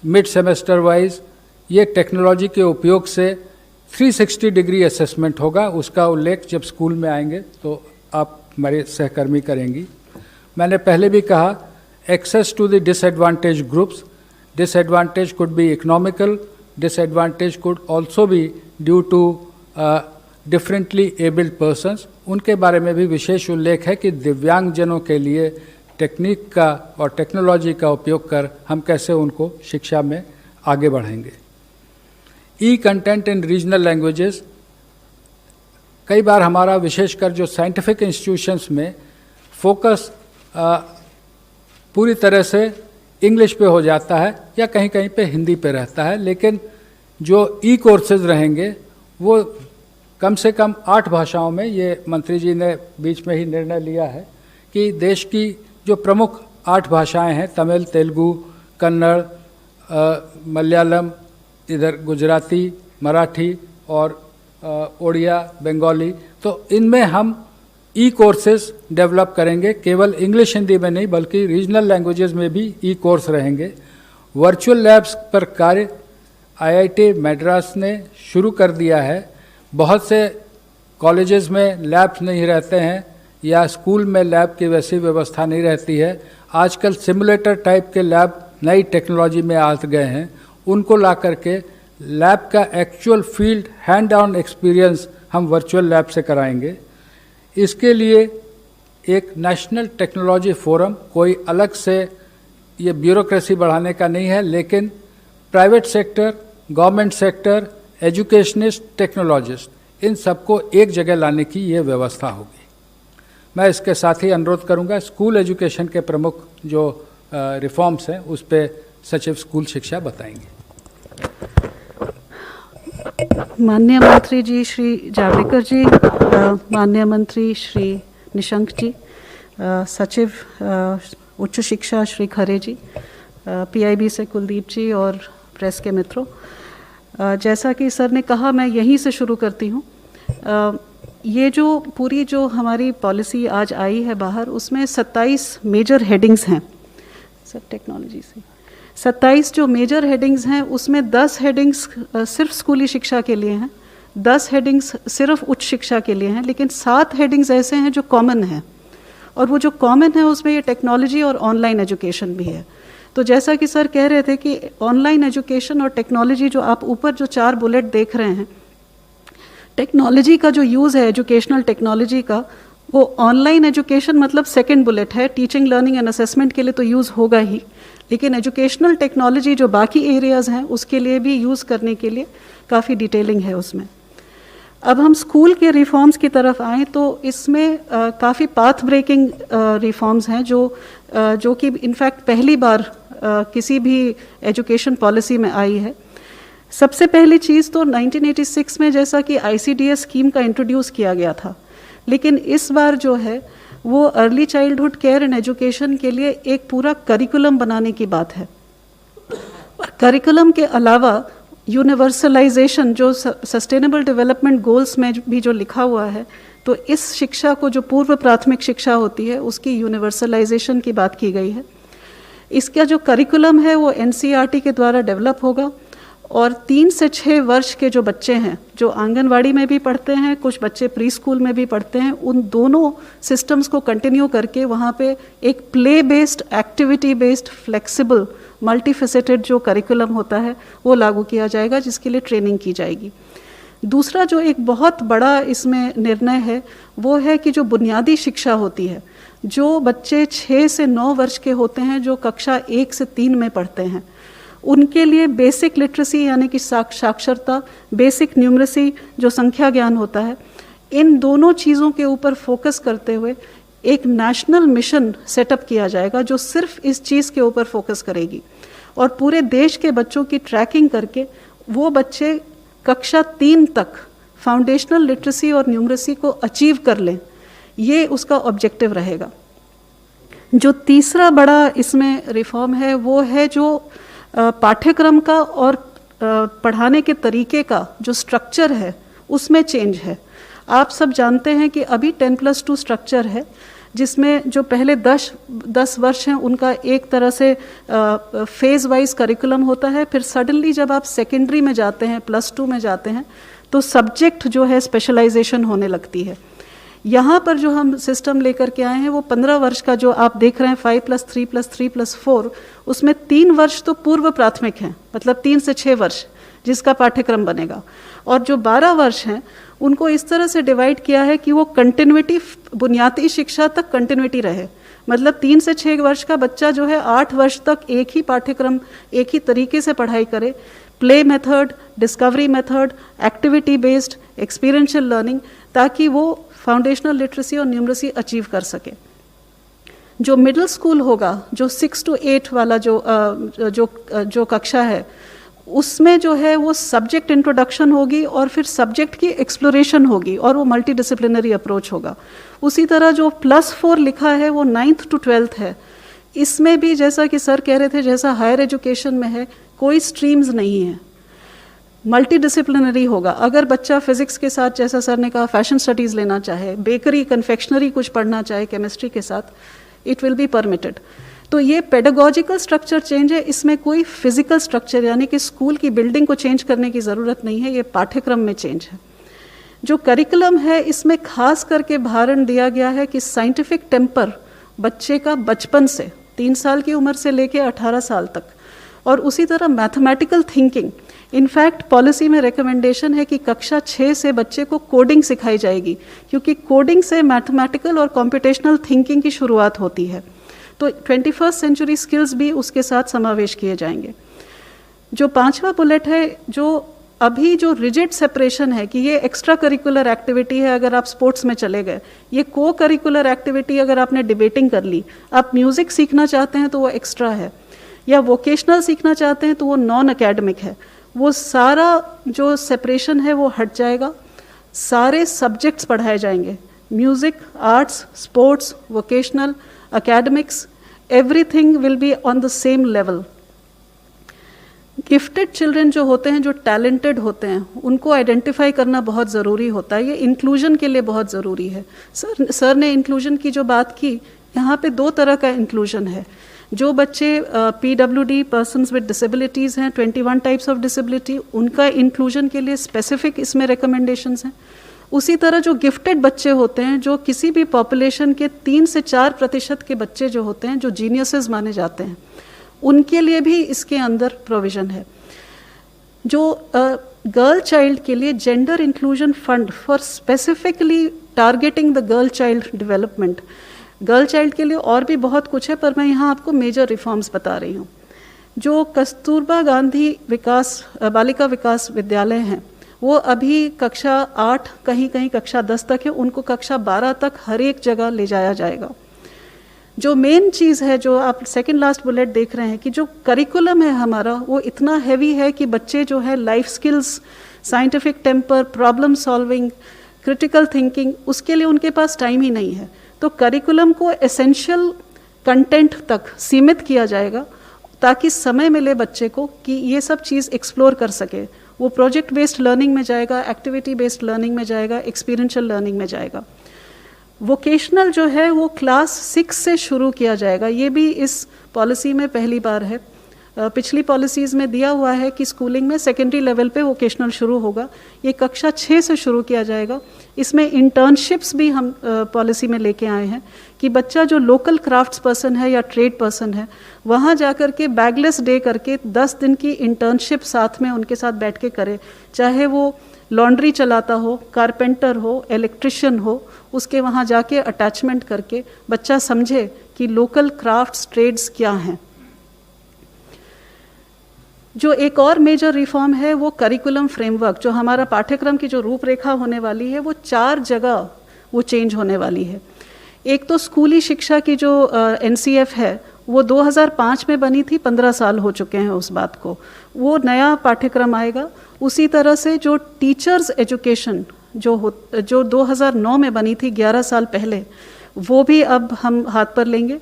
mid semester wise ये टेक्नोलॉजी के उपयोग से 360 डिग्री असेसमेंट होगा। उसका उल्लेख जब स्कूल में आएंगे तो आप हमारे सहकर्मी करेंगी। मैंने पहले भी कहा, access to the disadvantage groups, disadvantage could be economical, disadvantage could also be due to differently abled persons। उनके बारे में भी विशेष उल्लेख है कि दिव्यांगजनों के लिए टेक्निक का और टेक्नोलॉजी का उपयोग कर हम कैसे उनको शिक्षा में आगे बढ़ाएंगे। ई कंटेंट इन रीजनल लैंग्वेजेस, कई बार हमारा विशेषकर जो साइंटिफिक इंस्टीट्यूशंस में फोकस पूरी तरह से इंग्लिश पे हो जाता है या कहीं कहीं पे हिंदी पे रहता है, लेकिन जो ई कोर्सेज रहेंगे वो कम से कम 8 भाषाओं में, ये मंत्री जी ने बीच में ही निर्णय लिया है कि देश की जो प्रमुख 8 भाषाएं हैं, तमिल, तेलुगु, कन्नड़, मलयालम, इधर गुजराती, मराठी और ओडिया, बंगाली, तो इनमें हम ई कोर्सेज डेवलप करेंगे। केवल इंग्लिश हिंदी में नहीं बल्कि रीजनल लैंग्वेजेस में भी ई कोर्स रहेंगे। वर्चुअल लैब्स पर कार्य IIT मद्रास ने शुरू कर दिया है। बहुत से कॉलेजेस में लैब्स नहीं रहते हैं या स्कूल में लैब की वैसी व्यवस्था नहीं रहती है। आजकल सिमुलेटर टाइप के लैब नई टेक्नोलॉजी में आ गए हैं, उनको ला करके लैब का actual field hand on experience हम वर्चुअल लैब से कराएंगे। इसके लिए एक नेशनल टेक्नोलॉजी फोरम, कोई अलग से ये ब्यूरोक्रेसी बढ़ाने का नहीं है, लेकिन private sector, government sector, educationist, technologist, इन सबको एक जगह लाने की ये व्यवस्था होगी। मैं इसके साथ ही अनुरोध करूंगा, स्कूल एजुकेशन के प्रमुख जो रिफॉर्म्स हैं उस पर सचिव स्कूल शिक्षा बताएंगे। माननीय मंत्री जी श्री जावड़ेकर जी, माननीय मंत्री श्री निशंक जी, सचिव उच्च शिक्षा श्री खरे जी, PIB से कुलदीप जी और प्रेस के मित्रों, जैसा कि सर ने कहा मैं यहीं से शुरू करती हूँ। ये जो पूरी जो हमारी पॉलिसी आज आई है बाहर, उसमें 27 मेजर हेडिंग्स हैं। सर टेक्नोलॉजी से 27 जो मेजर हेडिंग्स हैं उसमें 10 हेडिंग्स सिर्फ स्कूली शिक्षा के लिए हैं, 10 हेडिंग्स सिर्फ उच्च शिक्षा के लिए हैं, लेकिन 7 हेडिंग्स ऐसे हैं जो कॉमन हैं। और वो जो कॉमन है उसमें ये टेक्नोलॉजी और ऑनलाइन एजुकेशन भी है। तो जैसा कि सर कह रहे थे कि ऑनलाइन एजुकेशन और टेक्नोलॉजी, जो आप ऊपर जो 4 बुलेट देख रहे हैं, टेक्नोलॉजी का जो यूज़ है एजुकेशनल टेक्नोलॉजी का, वो ऑनलाइन एजुकेशन मतलब सेकंड बुलेट है। टीचिंग, लर्निंग एंड असेसमेंट के लिए तो यूज़ होगा ही, लेकिन एजुकेशनल टेक्नोलॉजी जो बाकी एरियाज़ हैं उसके लिए भी यूज़ करने के लिए काफ़ी डिटेलिंग है उसमें। अब हम स्कूल के रिफॉर्म्स की तरफ आएँ तो इसमें काफ़ी पाथ ब्रेकिंग रिफॉर्म्स हैं जो कि इनफैक्ट पहली बार किसी भी एजुकेशन पॉलिसी में आई है। सबसे पहली चीज़ तो 1986 में जैसा कि ICDS स्कीम का इंट्रोड्यूस किया गया था, लेकिन इस बार जो है वो early childhood care and education के लिए एक पूरा करिकुलम बनाने की बात है। करिकुलम के अलावा यूनिवर्सलाइजेशन, जो सस्टेनेबल डेवलपमेंट गोल्स में भी जो लिखा हुआ है, तो इस शिक्षा को जो पूर्व प्राथमिक शिक्षा होती है उसकी यूनिवर्सलाइजेशन की बात की गई है। इसका जो करिकुलम है वो NCERT के द्वारा डेवलप होगा और 3 से 6 वर्ष के जो बच्चे हैं, जो आंगनवाड़ी में भी पढ़ते हैं, कुछ बच्चे प्री स्कूल में भी पढ़ते हैं, उन दोनों सिस्टम्स को कंटिन्यू करके वहाँ पे एक play based, activity based, flexible, multifaceted जो करिकुलम होता है वो लागू किया जाएगा, जिसके लिए ट्रेनिंग की जाएगी। दूसरा जो एक बहुत बड़ा इसमें निर्णय है वो है कि जो बुनियादी शिक्षा होती है, जो बच्चे 6 से 9 वर्ष के होते हैं, जो कक्षा 1 से 3 में पढ़ते हैं, उनके लिए बेसिक लिटरेसी यानी कि साक्षरता, बेसिक न्यूमरेसी जो संख्या ज्ञान होता है, इन दोनों चीज़ों के ऊपर फोकस करते हुए एक नेशनल मिशन सेटअप किया जाएगा जो सिर्फ इस चीज़ के ऊपर फोकस करेगी और पूरे देश के बच्चों की ट्रैकिंग करके वो बच्चे कक्षा 3 तक फाउंडेशनल लिटरेसी और न्यूमरेसी को अचीव कर लें, ये उसका ऑब्जेक्टिव रहेगा। जो तीसरा बड़ा इसमें रिफॉर्म है वो है जो पाठ्यक्रम का और पढ़ाने के तरीके का जो स्ट्रक्चर है उसमें चेंज है। आप सब जानते हैं कि अभी 10+2 स्ट्रक्चर है, जिसमें जो पहले 10 वर्ष हैं उनका एक तरह से फेज वाइज करिकुलम होता है, फिर सडनली जब आप सेकेंडरी में जाते हैं, +2 में जाते हैं, तो सब्जेक्ट जो है स्पेशलाइजेशन होने लगती है। यहाँ पर जो हम सिस्टम लेकर के आए हैं वो 15 वर्ष का जो आप देख रहे हैं 5+3+3+4, उसमें 3 वर्ष तो पूर्व प्राथमिक हैं, मतलब 3 से 6 वर्ष जिसका पाठ्यक्रम बनेगा, और जो 12 वर्ष हैं उनको इस तरह से डिवाइड किया है कि वो कंटिन्यूटी, बुनियादी शिक्षा तक कंटिन्यूटी रहे। मतलब 3 से 6 वर्ष का बच्चा जो है 8 वर्ष तक एक ही पाठ्यक्रम, एक ही तरीके से पढ़ाई करे, play method, discovery method, activity based, experiential learning, ताकि वो फाउंडेशनल लिटरेसी और न्यूमरेसी अचीव कर सके। जो मिडिल स्कूल होगा, जो 6 to 8 वाला जो कक्षा है, उसमें जो है वो सब्जेक्ट इंट्रोडक्शन होगी और फिर सब्जेक्ट की एक्सप्लोरेशन होगी और वो मल्टी डिसिप्लिनरी अप्रोच होगा। उसी तरह जो +4 लिखा है वो 9th to 12th है। इसमें भी जैसा कि सर कह रहे थे, जैसा हायर एजुकेशन में है, कोई स्ट्रीम्स नहीं है, मल्टी डिसिप्लिनरी होगा। अगर बच्चा फिजिक्स के साथ, जैसा सर ने कहा, फैशन स्टडीज़ लेना चाहे, बेकरी, कन्फेक्शनरी कुछ पढ़ना चाहे केमिस्ट्री के साथ, इट विल बी परमिटेड। तो ये पेडागोजिकल स्ट्रक्चर चेंज है, इसमें कोई फिजिकल स्ट्रक्चर यानी कि स्कूल की बिल्डिंग को चेंज करने की ज़रूरत नहीं है, ये पाठ्यक्रम में चेंज है। जो करिकुलम है इसमें खास करके भारण दिया गया है कि साइंटिफिक टेम्पर बच्चे का बचपन से 3 साल की उम्र से लेकर 18 साल तक, और उसी तरह मैथमेटिकल थिंकिंग। इनफैक्ट पॉलिसी में रिकमेंडेशन है कि कक्षा 6 से बच्चे को कोडिंग सिखाई जाएगी, क्योंकि कोडिंग से मैथमेटिकल और कॉम्पिटिशनल थिंकिंग की शुरुआत होती है। तो 21st सेंचुरी स्किल्स भी उसके साथ समावेश किए जाएंगे। जो 5वां बुलेट है, जो अभी जो रिजिड सेपरेशन है कि ये एक्स्ट्रा करिकुलर एक्टिविटी है अगर आप स्पोर्ट्स में चले गए, ये को करिकुलर एक्टिविटी अगर आपने डिबेटिंग कर ली, आप म्यूज़िक सीखना चाहते हैं तो वो एक्स्ट्रा है, या वोकेशनल सीखना चाहते हैं तो वो नॉन अकेडमिक है। वो सारा जो सेपरेशन है वो हट जाएगा, सारे सब्जेक्ट्स पढ़ाए जाएंगे, music, arts, sports, vocational, academics, everything will be on the same level. Gifted children जो होते हैं, जो टैलेंटेड होते हैं, उनको आइडेंटिफाई करना बहुत ज़रूरी होता है। ये इंक्लूजन के लिए बहुत ज़रूरी है। सर ने इंक्लूजन की जो बात की, यहाँ पे 2 तरह का इंक्लूजन है। जो बच्चे PWD पर्सन्स विद डिसेबिलिटीज़ हैं, 21 टाइप्स ऑफ डिसेबिलिटी, उनका इंक्लूजन के लिए स्पेसिफिक इसमें रिकमेंडेशंस हैं। उसी तरह जो गिफ्टेड बच्चे होते हैं, जो किसी भी पॉपुलेशन के 3 से 4% के बच्चे जो होते हैं, जो जीनियसेस माने जाते हैं, उनके लिए भी इसके अंदर प्रोविज़न है। जो गर्ल चाइल्ड के लिए gender inclusion fund for specifically targeting the girl child development, girl child के लिए और भी बहुत कुछ है, पर मैं यहाँ आपको मेजर रिफॉर्म्स बता रही हूँ। जो कस्तूरबा गांधी बालिका विकास विद्यालय हैं, वो अभी कक्षा 8, कहीं कहीं कक्षा 10 तक है, उनको कक्षा 12 तक हर एक जगह ले जाया जाएगा। जो मेन चीज़ है, जो आप सेकंड लास्ट बुलेट देख रहे हैं, कि जो करिकुलम है हमारा वो इतना हैवी है कि बच्चे जो है life skills, scientific temper, problem solving, critical thinking, उसके लिए उनके पास टाइम ही नहीं है। तो करिकुलम को एसेंशियल कंटेंट तक सीमित किया जाएगा ताकि समय मिले बच्चे को कि ये सब चीज़ एक्सप्लोर कर सके। वो प्रोजेक्ट बेस्ड लर्निंग में जाएगा, एक्टिविटी बेस्ड लर्निंग में जाएगा, एक्सपीरियंशियल लर्निंग में जाएगा। वोकेशनल जो है वो क्लास 6 से शुरू किया जाएगा। ये भी इस पॉलिसी में पहली बार है। पिछली पॉलिसीज़ में दिया हुआ है कि स्कूलिंग में सेकेंडरी लेवल पे वोकेशनल शुरू होगा, ये कक्षा 6 से शुरू किया जाएगा। इसमें इंटर्नशिप्स भी हम पॉलिसी में लेके आए हैं कि बच्चा जो लोकल क्राफ्ट्स पर्सन है या ट्रेड पर्सन है, वहाँ जा कर के बैगलेस डे करके 10 दिन की इंटर्नशिप साथ में उनके साथ बैठ के करे, चाहे वो लॉन्ड्री चलाता हो, कारपेंटर हो, इलेक्ट्रिशियन हो, उसके वहाँ जाके अटैचमेंट करके बच्चा समझे कि लोकल क्राफ्ट्स ट्रेड्स क्या हैं। जो एक और मेजर रिफॉर्म है वो करिकुलम फ्रेमवर्क, जो हमारा पाठ्यक्रम की जो रूपरेखा होने वाली है वो 4 जगह वो चेंज होने वाली है। एक तो स्कूली शिक्षा की जो NCF है वो 2005 में बनी थी, 15 साल हो चुके हैं उस बात को, वो नया पाठ्यक्रम आएगा। उसी तरह से जो टीचर्स एजुकेशन जो 2009 में बनी थी, 11 साल पहले, वो भी अब हम हाथ पर लेंगे।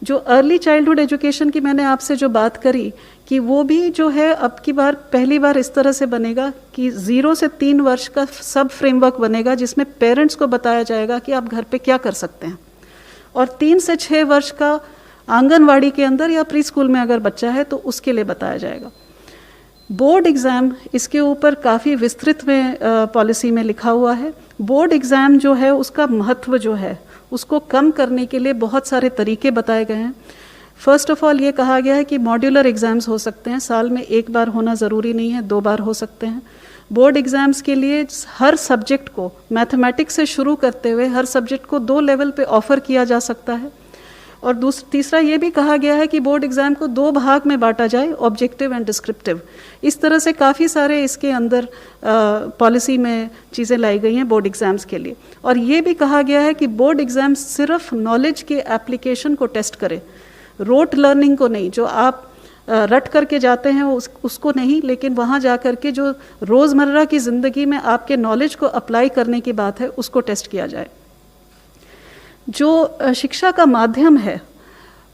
जो अर्ली चाइल्डहुड एजुकेशन की मैंने आपसे जो बात करी कि वो भी जो है अब की बार पहली बार इस तरह से बनेगा कि 0 से 3 वर्ष का सब फ्रेमवर्क बनेगा, जिसमें पेरेंट्स को बताया जाएगा कि आप घर पे क्या कर सकते हैं, और 3 से 6 वर्ष का आंगनवाड़ी के अंदर या प्री स्कूल में अगर बच्चा है तो उसके लिए बताया जाएगा। बोर्ड एग्ज़ाम, इसके ऊपर काफ़ी विस्तृत में पॉलिसी में लिखा हुआ है। बोर्ड एग्ज़ाम जो है उसका महत्व जो है उसको कम करने के लिए बहुत सारे तरीके बताए गए हैं। फर्स्ट ऑफ ऑल ये कहा गया है कि मॉड्यूलर एग्ज़ाम्स हो सकते हैं, साल में 1 बार होना ज़रूरी नहीं है, 2 बार हो सकते हैं। बोर्ड एग्ज़ाम्स के लिए हर सब्जेक्ट को, मैथमेटिक्स से शुरू करते हुए हर सब्जेक्ट को 2 लेवल पे ऑफ़र किया जा सकता है। और तीसरा ये भी कहा गया है कि बोर्ड एग्ज़ाम को 2 भाग में बांटा जाए, ऑब्जेक्टिव एंड डिस्क्रिप्टिव। इस तरह से काफ़ी सारे इसके अंदर पॉलिसी में चीज़ें लाई गई हैं बोर्ड एग्ज़ाम्स के लिए। और ये भी कहा गया है कि बोर्ड एग्ज़ाम सिर्फ नॉलेज के एप्लीकेशन को टेस्ट करे, रोट लर्निंग को नहीं, जो आप रट करके जाते हैं उसको नहीं, लेकिन वहाँ जा कर के जो रोज़मर्रा की ज़िंदगी में आपके नॉलेज को अप्लाई करने की बात है उसको टेस्ट किया जाए। जो शिक्षा का माध्यम है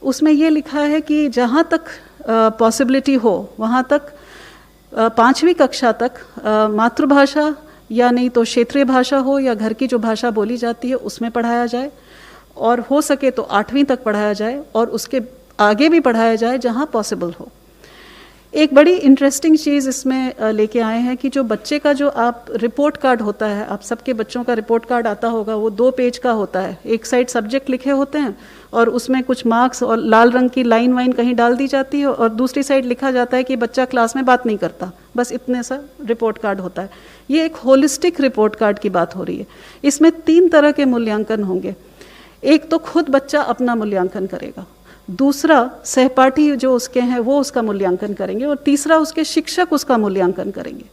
उसमें ये लिखा है कि जहाँ तक पॉसिबिलिटी हो वहाँ तक 5वीं कक्षा तक मातृभाषा या नहीं तो क्षेत्रीय भाषा हो या घर की जो भाषा बोली जाती है उसमें पढ़ाया जाए, और हो सके तो 8वीं तक पढ़ाया जाए और उसके आगे भी पढ़ाया जाए जहाँ पॉसिबल हो। एक बड़ी इंटरेस्टिंग चीज़ इसमें लेके आए हैं कि जो बच्चे का जो आप रिपोर्ट कार्ड होता है, आप सबके बच्चों का रिपोर्ट कार्ड आता होगा, वो 2 पेज का होता है। एक साइड सब्जेक्ट लिखे होते हैं और उसमें कुछ मार्क्स और लाल रंग की लाइन वाइन कहीं डाल दी जाती है, और दूसरी साइड लिखा जाता है कि बच्चा क्लास में बात नहीं करता, बस इतने सा रिपोर्ट कार्ड होता है। ये एक होलिस्टिक रिपोर्ट कार्ड की बात हो रही है। इसमें 3 तरह के मूल्यांकन होंगे। एक तो खुद बच्चा अपना मूल्यांकन करेगा, दूसरा सहपाठी जो उसके हैं वो उसका मूल्यांकन करेंगे, और तीसरा उसके शिक्षक उसका मूल्यांकन करेंगे।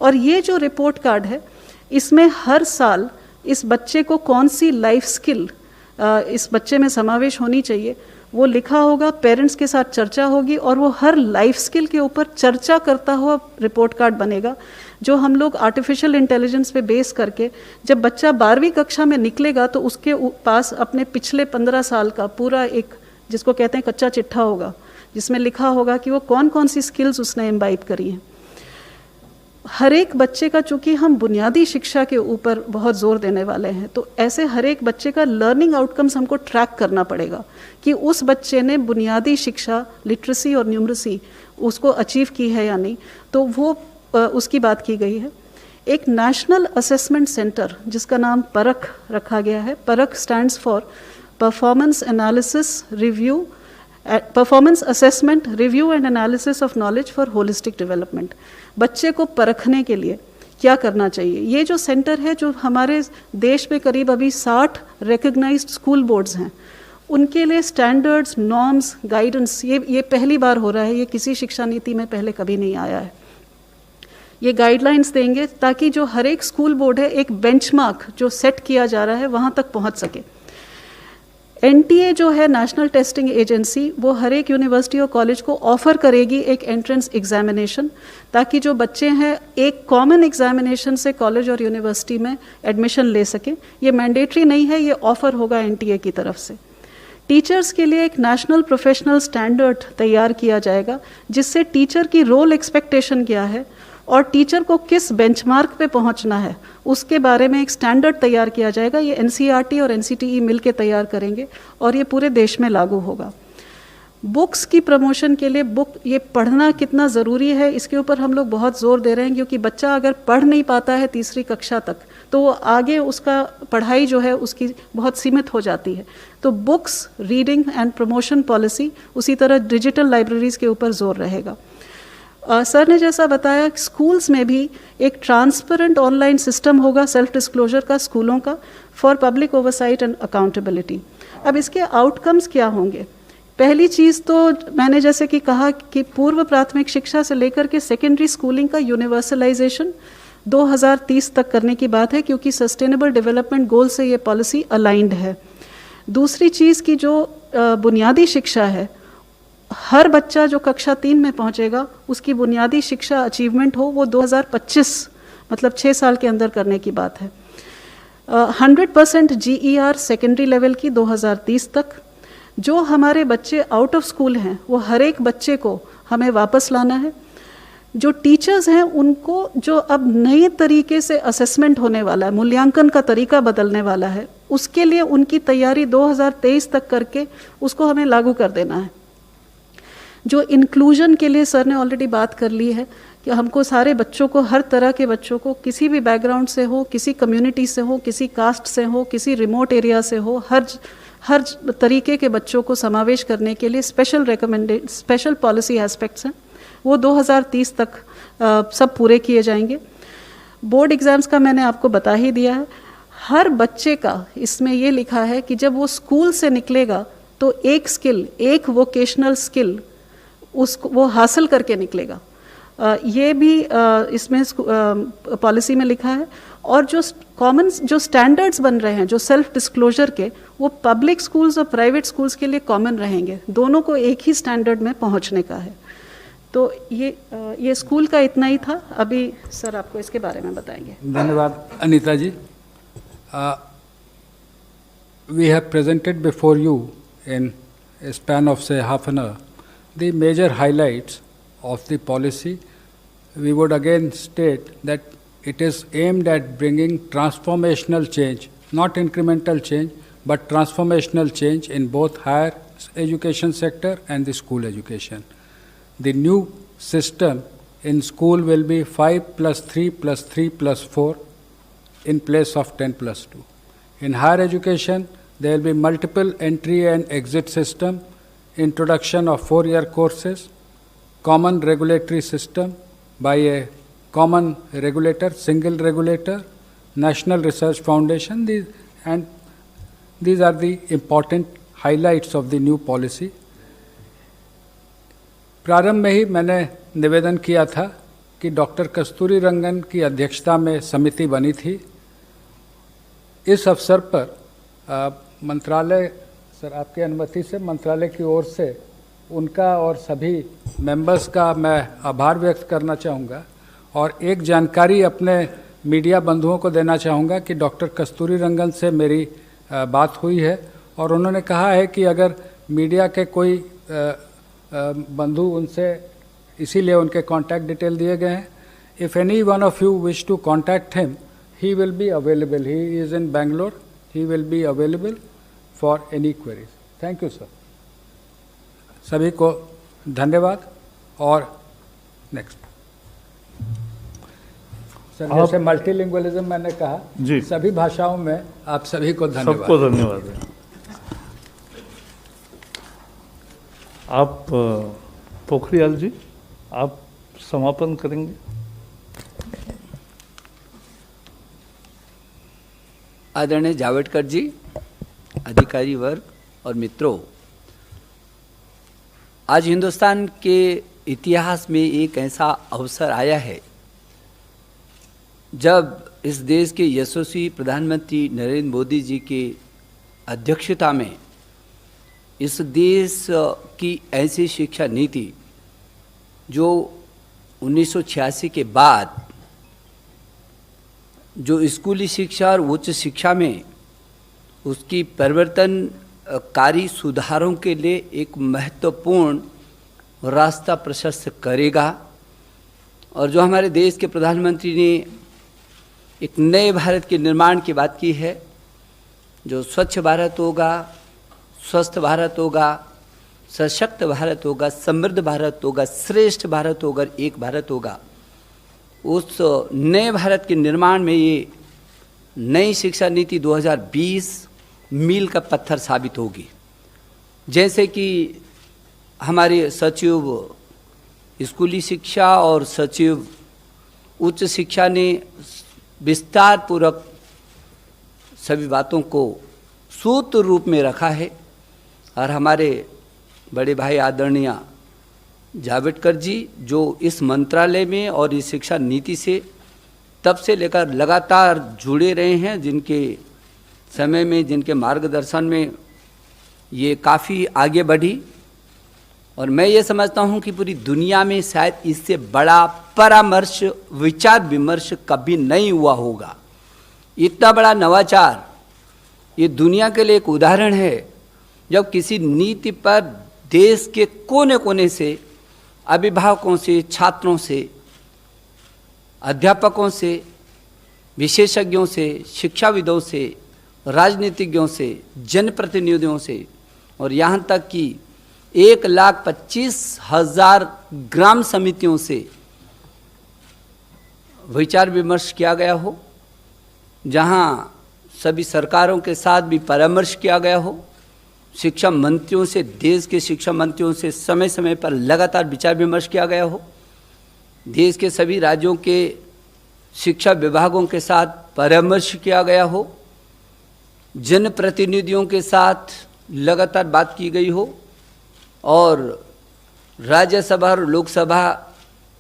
और ये जो रिपोर्ट कार्ड है इसमें हर साल इस बच्चे को कौन सी लाइफ स्किल इस बच्चे में समावेश होनी चाहिए वो लिखा होगा, पेरेंट्स के साथ चर्चा होगी, और वो हर लाइफ स्किल के ऊपर चर्चा करता हुआ रिपोर्ट कार्ड बनेगा, जो हम लोग आर्टिफिशियल इंटेलिजेंस पे बेस करके जब बच्चा 12वीं कक्षा में निकलेगा तो उसके पास अपने पिछले 15 साल का पूरा एक, जिसको कहते हैं कच्चा चिट्ठा होगा, जिसमें लिखा होगा कि वो कौन कौन सी स्किल्स उसने इम्बाइब करी हैं। हर एक बच्चे का, चूंकि हम बुनियादी शिक्षा के ऊपर बहुत जोर देने वाले हैं, तो ऐसे हर एक बच्चे का लर्निंग आउटकम्स हमको ट्रैक करना पड़ेगा कि उस बच्चे ने बुनियादी शिक्षा, लिटरेसी और न्यूमरेसी उसको अचीव की है या नहीं। तो वो उसकी बात की गई है। एक नेशनल असेसमेंट सेंटर जिसका नाम परख रखा गया है। परख stands for performance assessment review and analysis of knowledge for holistic development. बच्चे को परखने के लिए क्या करना चाहिए, ये जो सेंटर है, जो हमारे देश में करीब अभी 60 रिकग्नाइज्ड स्कूल बोर्ड्स हैं, उनके लिए स्टैंडर्ड्स, नॉर्म्स, गाइडेंस, ये पहली बार हो रहा है। ये किसी शिक्षा नीति में पहले कभी नहीं आया है। ये गाइडलाइंस देंगे ताकि जो हर एक स्कूल बोर्ड है, एक बेंचमार्क जो सेट किया जा रहा है वहाँ तक पहुँच सके। एनटीए जो है, नेशनल टेस्टिंग एजेंसी, वो हर एक यूनिवर्सिटी और कॉलेज को ऑफर करेगी एक एंट्रेंस एग्जामिनेशन, ताकि जो बच्चे हैं एक कॉमन एग्जामिनेशन से कॉलेज और यूनिवर्सिटी में एडमिशन ले सकें। ये मैंडेटरी नहीं है, ये ऑफर होगा एनटीए की तरफ से। टीचर्स के लिए एक नेशनल प्रोफेशनल स्टैंडर्ड तैयार किया जाएगा, जिससे टीचर की रोल एक्सपेक्टेशन क्या है और टीचर को किस बेंचमार्क पे पहुंचना है, उसके बारे में एक स्टैंडर्ड तैयार किया जाएगा। ये एनसीईआरटी और एनसीटीई मिलकर तैयार करेंगे और ये पूरे देश में लागू होगा। बुक्स की प्रमोशन के लिए ये पढ़ना कितना ज़रूरी है, इसके ऊपर हम लोग बहुत ज़ोर दे रहे हैं, क्योंकि बच्चा अगर पढ़ नहीं पाता है तीसरी कक्षा तक, तो वो आगे उसका पढ़ाई जो है उसकी बहुत सीमित हो जाती है। तो books, reading and promotion policy, उसी तरह डिजिटल लाइब्रेरीज़ के ऊपर जोर रहेगा। सर ने जैसा बताया, स्कूल्स में भी एक ट्रांसपेरेंट ऑनलाइन सिस्टम होगा सेल्फ डिस्क्लोजर का स्कूलों का, for public oversight and accountability. अब इसके आउटकम्स क्या होंगे? पहली चीज़ तो मैंने जैसे कि कहा कि पूर्व प्राथमिक शिक्षा से लेकर के सेकेंडरी स्कूलिंग का यूनिवर्सलाइजेशन 2030 तक करने की बात है, क्योंकि सस्टेनेबल डेवलपमेंट गोल से ये पॉलिसी अलाइंड है। दूसरी चीज़ की जो बुनियादी शिक्षा है, हर बच्चा जो कक्षा 3 में पहुंचेगा उसकी बुनियादी शिक्षा अचीवमेंट हो, वो 2025 मतलब 6 साल के अंदर करने की बात है। 100% GER सेकेंडरी लेवल की 2030 तक। जो हमारे बच्चे आउट ऑफ स्कूल हैं, वो हर एक बच्चे को हमें वापस लाना है। जो टीचर्स हैं उनको, जो अब नए तरीके से असेसमेंट होने वाला है, मूल्यांकन का तरीका बदलने वाला है, उसके लिए उनकी तैयारी 2023 तक करके उसको हमें लागू कर देना है। जो इंक्लूजन के लिए सर ने ऑलरेडी बात कर ली है कि हमको सारे बच्चों को, हर तरह के बच्चों को, किसी भी बैकग्राउंड से हो, किसी कम्युनिटी से हो, किसी कास्ट से हो, किसी रिमोट एरिया से हो, हर तरीके के बच्चों को समावेश करने के लिए स्पेशल पॉलिसी एस्पेक्ट्स हैं, वो 2030 तक सब पूरे किए जाएंगे। बोर्ड एग्ज़ाम्स का मैंने आपको बता ही दिया है। हर बच्चे का इसमें ये लिखा है कि जब वो स्कूल से निकलेगा तो एक स्किल, एक वोकेशनल स्किल उसको वो हासिल करके निकलेगा। ये भी इसमें पॉलिसी में लिखा है। और जो कॉमन जो स्टैंडर्ड्स बन रहे हैं जो सेल्फ डिस्क्लोजर के, वो पब्लिक स्कूल्स और प्राइवेट स्कूल्स के लिए कॉमन रहेंगे, दोनों को एक ही स्टैंडर्ड में पहुंचने का है। तो ये स्कूल का इतना ही था। अभी सर आपको इसके बारे में बताएंगे। धन्यवाद Anita ji. We have presented before you in a span of say half an hour the major highlights of the policy. We would again state that it is aimed at bringing transformational change, not incremental change, but transformational change in both higher education sector and the school education. The new system in school will be 5+3+3+4 in place of 10+2. In higher education, there will be multiple entry and exit system, introduction of 4-year courses, common regulatory system by a common regulator, single regulator, National Research Foundation, these are the important highlights of the new policy. प्रारंभ में ही मैंने निवेदन किया था कि doctor कस्तूरी रंगन की अध्यक्षता में समिति बनी थी। इस अवसर पर मंत्रालय, सर आपकी अनुमति से मंत्रालय की ओर से उनका और सभी मेंबर्स का मैं आभार व्यक्त करना चाहूँगा और एक जानकारी अपने मीडिया बंधुओं को देना चाहूँगा कि डॉक्टर कस्तूरी रंगन से मेरी बात हुई है और उन्होंने कहा है कि अगर मीडिया के कोई बंधु उनसे, इसीलिए उनके कॉन्टैक्ट डिटेल दिए गए हैं, if any one of you wish to contact him, he will be available. He is in Bangalore. He will be available for any queries. Thank you, sir. सभी को धन्यवाद। और नेक्स्ट सर, जैसे multilingualism मैंने कहा जी, सभी भाषाओं में आप सभी को धन्यवाद। सबको धन्यवाद है। आप पोखरियाल जी, आप समापन करेंगे। आदरणीय जावड़ेकर जी, अधिकारी वर्ग और मित्रों, आज हिंदुस्तान के इतिहास में एक ऐसा अवसर आया है जब इस देश के यशस्वी प्रधानमंत्री नरेंद्र मोदी जी के अध्यक्षता में इस देश की ऐसी शिक्षा नीति जो 1986 के बाद जो स्कूली शिक्षा और उच्च शिक्षा में उसकी परिवर्तनकारी सुधारों के लिए एक महत्वपूर्ण रास्ता प्रशस्त करेगा, और जो हमारे देश के प्रधानमंत्री ने एक नए भारत के निर्माण की बात की है, जो स्वच्छ भारत होगा, स्वस्थ भारत होगा, सशक्त भारत होगा, समृद्ध भारत होगा, श्रेष्ठ भारत होगा, एक भारत होगा। उस नए भारत के निर्माण में ये नई शिक्षा नीति 2020 मील का पत्थर साबित होगी। जैसे कि हमारे सचिव स्कूली शिक्षा और सचिव उच्च शिक्षा ने विस्तार पूर्वक सभी बातों को सूत्र रूप में रखा है, और हमारे बड़े भाई आदरणीय जावड़ेकर जी जो इस मंत्रालय में और इस शिक्षा नीति से तब से लेकर लगातार जुड़े रहे हैं, जिनके समय में, जिनके मार्गदर्शन में ये काफ़ी आगे बढ़ी। और मैं ये समझता हूँ कि पूरी दुनिया में शायद इससे बड़ा परामर्श, विचार विमर्श कभी नहीं हुआ होगा। इतना बड़ा नवाचार ये दुनिया के लिए एक उदाहरण है, जब किसी नीति पर देश के कोने कोने से, अभिभावकों से, छात्रों से, अध्यापकों से, विशेषज्ञों से, शिक्षाविदों से, राजनीतिज्ञों से, जनप्रतिनिधियों से, और यहाँ तक कि 1,25,000 ग्राम समितियों से विचार विमर्श किया गया हो, जहाँ सभी सरकारों के साथ भी परामर्श किया गया हो, शिक्षा मंत्रियों से, देश के शिक्षा मंत्रियों से समय समय पर लगातार विचार विमर्श किया गया हो, देश के सभी राज्यों के शिक्षा विभागों के साथ परामर्श किया गया हो, जनप्रतिनिधियों के साथ लगातार बात की गई हो, और राज्यसभा और लोकसभा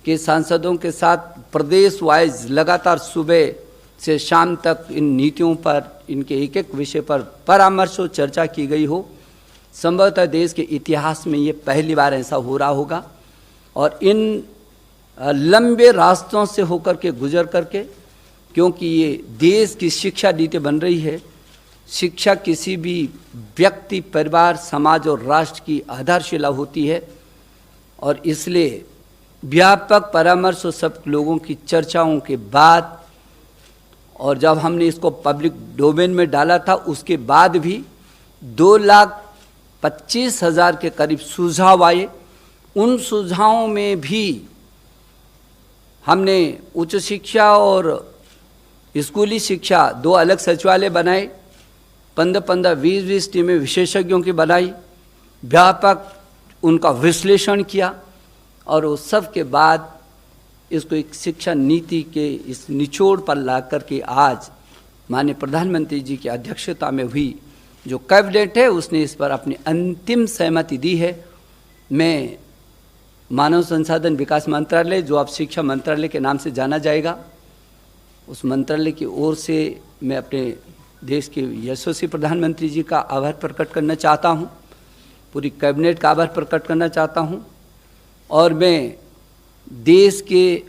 के सांसदों के साथ प्रदेश वाइज लगातार सुबह से शाम तक इन नीतियों पर, इनके एक एक विषय पर परामर्श और चर्चा की गई हो। संभवतः देश के इतिहास में ये पहली बार ऐसा हो रहा होगा। और इन लंबे रास्तों से होकर के, गुजर करके, क्योंकि ये देश की शिक्षा नीति बन रही है, शिक्षा किसी भी व्यक्ति, परिवार, समाज और राष्ट्र की आधारशिला होती है, और इसलिए व्यापक परामर्श और सब लोगों की चर्चाओं के बाद, और जब हमने इसको पब्लिक डोमेन में डाला था उसके बाद भी 2,25,000 के करीब सुझाव आए। उन सुझावों में भी हमने उच्च शिक्षा और स्कूली शिक्षा 2 अलग सचिवालय बनाए, 15-15, 20-20 टीमें विशेषज्ञों की बनाई, व्यापक उनका विश्लेषण किया, और उस सब के बाद इसको एक शिक्षा नीति के इस निचोड़ पर ला करके आज माननीय प्रधानमंत्री जी की अध्यक्षता में हुई जो कैबिनेट है उसने इस पर अपनी अंतिम सहमति दी है। मैं मानव संसाधन विकास मंत्रालय, जो अब शिक्षा मंत्रालय के नाम से जाना जाएगा, उस मंत्रालय की ओर से मैं अपने देश के यशस्वी प्रधानमंत्री जी का आभार प्रकट करना चाहता हूँ, पूरी कैबिनेट का आभार प्रकट करना चाहता हूँ, और मैं देश के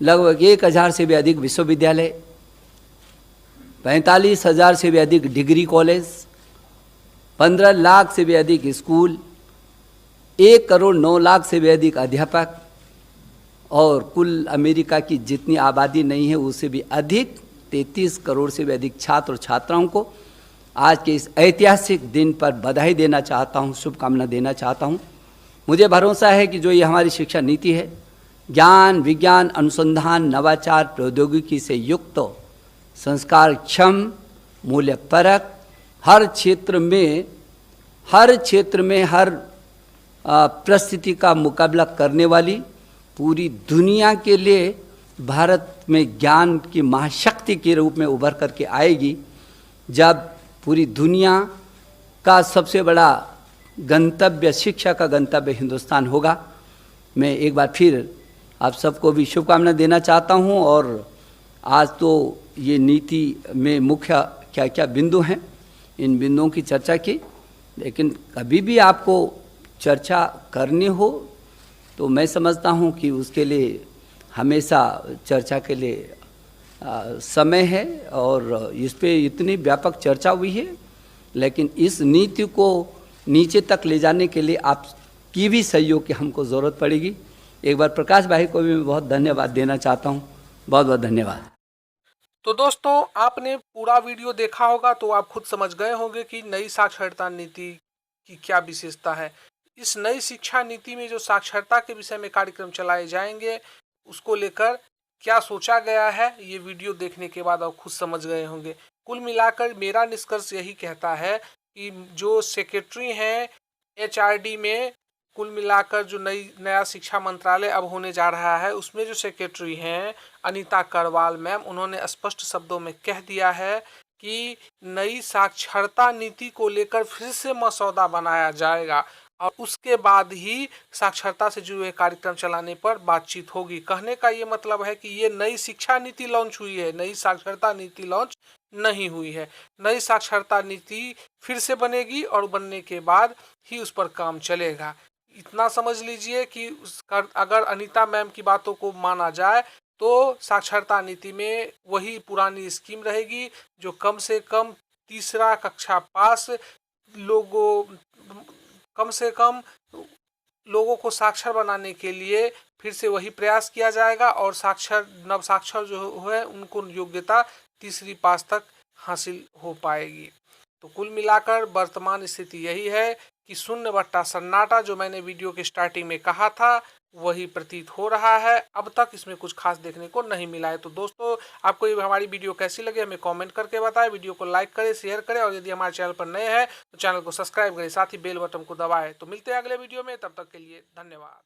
लगभग 1,000 से भी अधिक विश्वविद्यालय, 45,000 से भी अधिक डिग्री कॉलेज, 15 लाख से भी अधिक स्कूल, 1,09,00,000 से भी अधिक अध्यापक और कुल अमेरिका की जितनी आबादी नहीं है उससे भी अधिक 33 करोड़ से भी अधिक छात्र और छात्राओं को आज के इस ऐतिहासिक दिन पर बधाई देना चाहता हूँ, शुभकामना देना चाहता हूँ। मुझे भरोसा है कि जो ये हमारी शिक्षा नीति है, ज्ञान विज्ञान अनुसंधान नवाचार प्रौद्योगिकी से युक्त संस्कार क्षम मूल्यपरक हर क्षेत्र में हर परिस्थिति का मुकाबला करने वाली, पूरी दुनिया के लिए भारत में ज्ञान की महाशक्ति के रूप में उभर करके आएगी। जब पूरी दुनिया का सबसे बड़ा गंतव्य, शिक्षा का गंतव्य हिंदुस्तान होगा। मैं एक बार फिर आप सबको भी शुभकामना देना चाहता हूं। और आज तो ये नीति में मुख्य क्या क्या बिंदु हैं, इन बिंदुओं की चर्चा की, लेकिन कभी भी आपको चर्चा करनी हो तो मैं समझता हूं कि उसके लिए हमेशा चर्चा के लिए समय है। और इस पे इतनी व्यापक चर्चा हुई है, लेकिन इस नीति को नीचे तक ले जाने के लिए आपकी भी सहयोग की हमको ज़रूरत पड़ेगी। एक बार प्रकाश भाई को भी मैं बहुत धन्यवाद देना चाहता हूँ। बहुत बहुत धन्यवाद। तो दोस्तों, आपने पूरा वीडियो देखा होगा तो आप खुद समझ गए होंगे कि नई साक्षरता नीति की क्या विशेषता है। इस नई शिक्षा नीति में जो साक्षरता के विषय में कार्यक्रम चलाए जाएंगे उसको लेकर क्या सोचा गया है, ये वीडियो देखने के बाद आप खुद समझ गए होंगे। कुल मिलाकर मेरा निष्कर्ष यही कहता है कि जो सेक्रेटरी हैं HRD में, कुल मिलाकर जो नया शिक्षा मंत्रालय अब होने जा रहा है उसमें जो सेक्रेटरी हैं अनीता करवाल मैम, उन्होंने स्पष्ट शब्दों में कह दिया है कि नई साक्षरता नीति को लेकर फिर से मसौदा बनाया जाएगा और उसके बाद ही साक्षरता से जुड़े कार्यक्रम चलाने पर बातचीत होगी। कहने का ये मतलब है कि ये नई शिक्षा नीति लॉन्च हुई है, नई साक्षरता नीति लॉन्च नहीं हुई है। नई साक्षरता नीति फिर से बनेगी और बनने के बाद ही उस पर काम चलेगा। इतना समझ लीजिए कि अगर अनीता मैम की बातों को माना जाए तो साक्षरता नीति में वही पुरानी स्कीम रहेगी, जो कम से कम तीसरा कक्षा पास कम से कम लोगों को साक्षर बनाने के लिए फिर से वही प्रयास किया जाएगा और नव साक्षर जो है उनको योग्यता तीसरी पास तक हासिल हो पाएगी। तो कुल मिलाकर वर्तमान स्थिति यही है कि शून्य बट्टा सन्नाटा जो मैंने वीडियो के स्टार्टिंग में कहा था वही प्रतीत हो रहा है। अब तक इसमें कुछ खास देखने को नहीं मिला है। तो दोस्तों, आपको ये हमारी वीडियो कैसी लगी हमें कमेंट करके बताएं। वीडियो को लाइक करें, शेयर करें और यदि हमारे चैनल पर नए हैं तो चैनल को सब्सक्राइब करें, साथ ही बेल बटन को दबाएं। तो मिलते हैं अगले वीडियो में, तब तक के लिए धन्यवाद।